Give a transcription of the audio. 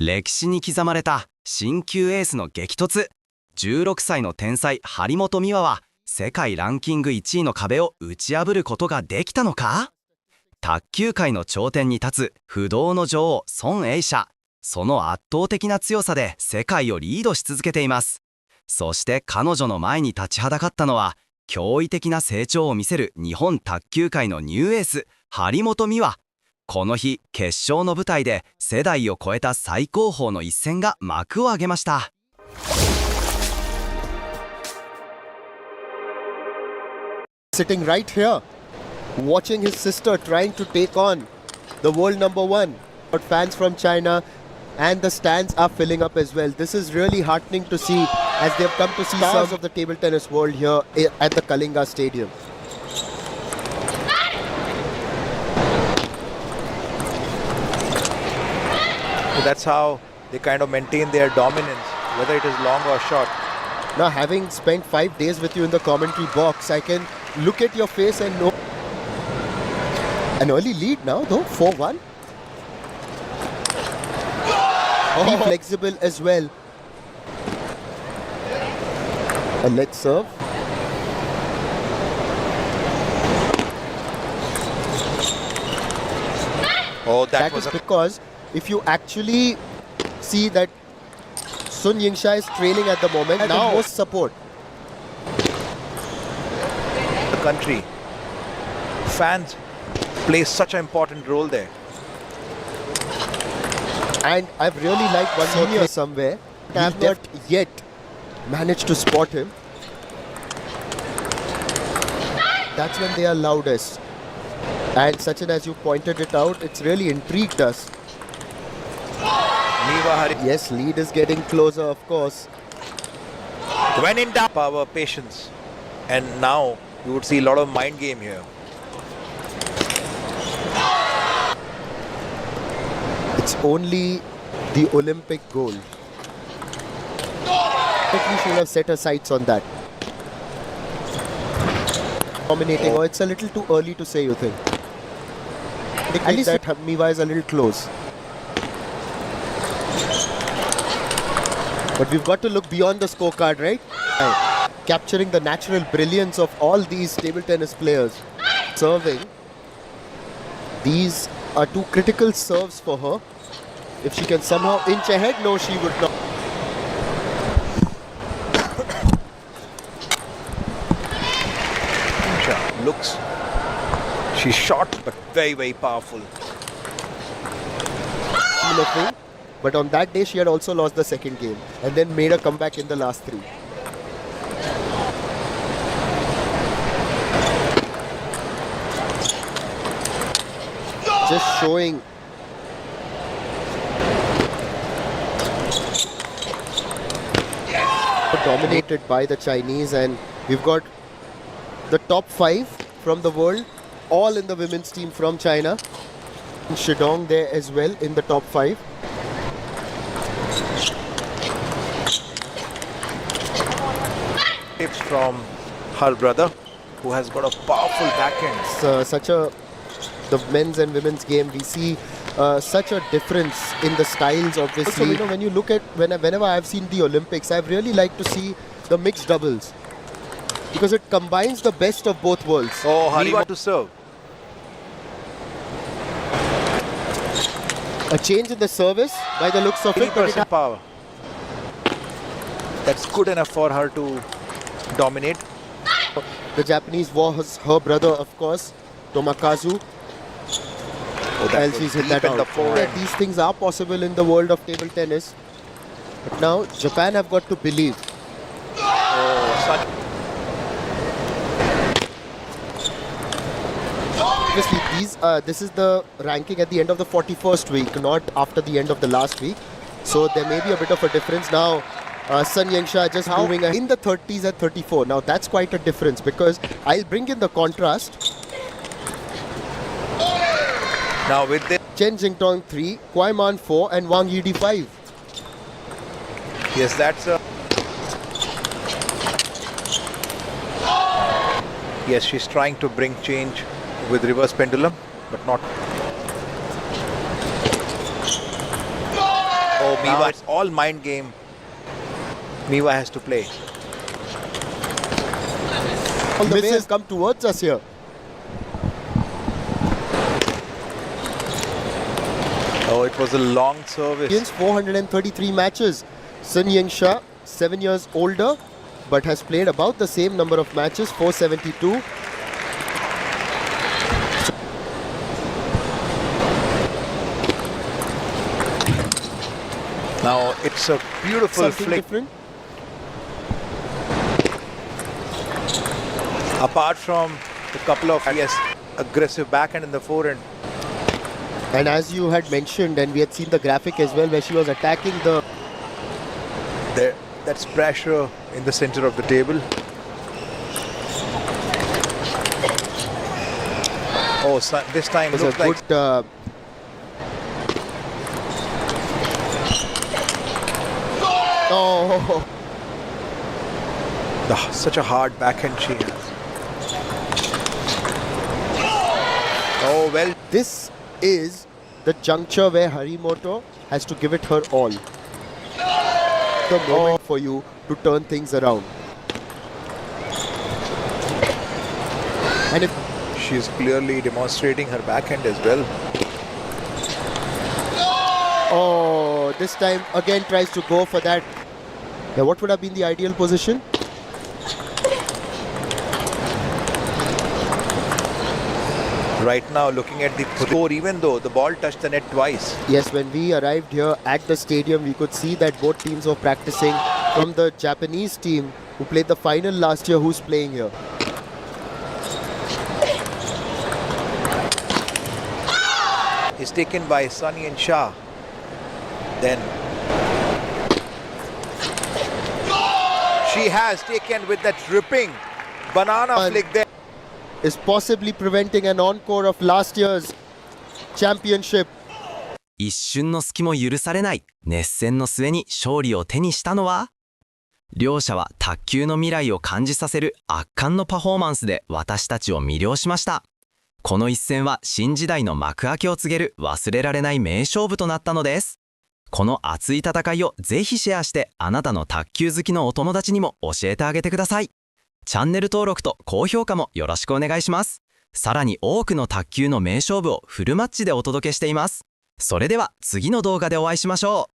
歴史に刻まれた新旧エースの激突。16歳の天才張本美和は世界ランキング1位の壁を打ち破ることができたのか？卓球界の頂点に立つ不動の女王孫エイ莎。その圧倒的な強さで世界をリードし続けています。そして彼女の前に立ちはだかったのは驚異的な成長を見せる日本卓球界のニューエース張本美和。この日決勝の舞台で世代を超えた最高峰の一戦が幕を上げました。Sitting right here, watching his sister trying to take on the world number one. But fans from China and the stands are filling up as well. This is really heartening to see as they've come to see stars of the table tennis world here at the Kalinga Stadium. That's how they kind of maintain their dominance, whether it is long or short. Now, having spent 5 days with you in the commentary box, I can look at your face and know. An early lead now though, 4-1. Be flexible as well. And let's serve. Oh, That is because if you actually see that Sun Yingxia is trailing at the moment, now the most support. The country, fans play such an important role there. And I've really liked one senior somewhere. I have not yet managed to spot him. That's when they are loudest. And Sachin, as you pointed it out, it's really intrigued us. Yes, lead is getting closer, of course. When in doubt, power, patience. And now you would see a lot of mind game here. It's only the Olympic gold. We should have set our sights on that. Dominating, or it's a little too early to say, you think? At least that Miwa is a little close. But we've got to look beyond the scorecard, right? Capturing the natural brilliance of all these table tennis players. Serving. These are two critical serves for her. If she can somehow inch ahead, no, she would not. Looks, she's short but very, very powerful. Similar thing. But on that day, she had also lost the second game and then made a comeback in the last 3. Just showing dominated by the Chinese, and we've got the top 5 from the world, all in the women's team from China. Shidong there as well in the top 5. Tips from her brother, who has got a powerful backhand. The men's and women's game, we see such a difference in the styles, obviously. Also, when you look at, whenever I've seen the Olympics, I've really liked to see the mixed doubles because it combines the best of both worlds. Oh, Hariwa to serve. A change in the service by the looks of it. 3% power. That's good enough for her to dominate. The Japanese was her brother, of course, Tomakazu. She's hit that out. These things are possible in the world of table tennis. But now Japan have got to believe. Obviously, this is the ranking at the end of the 41st week, not after the end of the last week. So there may be a bit of a difference now. Sun Yingxia just moving in the 30s at 34. Now that's quite a difference because I'll bring in the contrast. Now with this, Chen Jingtong 3, Kuai Man 4 and Wang Yidi 5. Yes, that's a... Yes, she's trying to bring change with reverse pendulum, but not. Oh, Miwa, it's all mind game. Miwa has to play. All the misses come towards us here. Oh, it was a long service. Against 433 matches. Sun Ying-sha, 7 years older, but has played about the same number of matches, 472. Now it's a beautiful Something flick. different. Apart from a couple of aggressive backhand in the forehand. And as you had mentioned, and we had seen the graphic as well, where she was attacking the... That's pressure in the center of the table. Oh, this time was looks a like good... Oh, such a hard backhand she has. Oh, well. this is the juncture where Harimoto has to give it her all. The moment for you to turn things around. And if She is clearly demonstrating her backhand as well. this time again tries to go for that. Now, what would have been the ideal position? Right now, looking at the score, even though the ball touched the net twice. Yes, when we arrived here at the stadium, we could see that both teams were practicing. From the Japanese team who played the final last year, who's playing here. Is taken by Sunny and Shah. Then she has taken with that ripping banana flick there. Is possibly preventing an encore of last year's championship. 一瞬の隙も許されない熱戦の末に勝利を手にしたのは、両者は卓球の未来を感じさせる圧巻のパフォーマンスで私たちを魅了しました。この一戦は新時代の幕開けを告げる忘れられない名勝負となったのです。この熱い戦いをぜひシェアしてあなたの卓球好きのお友達にも教えてあげてください。チャンネル登録と高評価もよろしくお願いします。さらに多くの卓球の名勝負をフルマッチでお届けしています。それでは次の動画でお会いしましょう。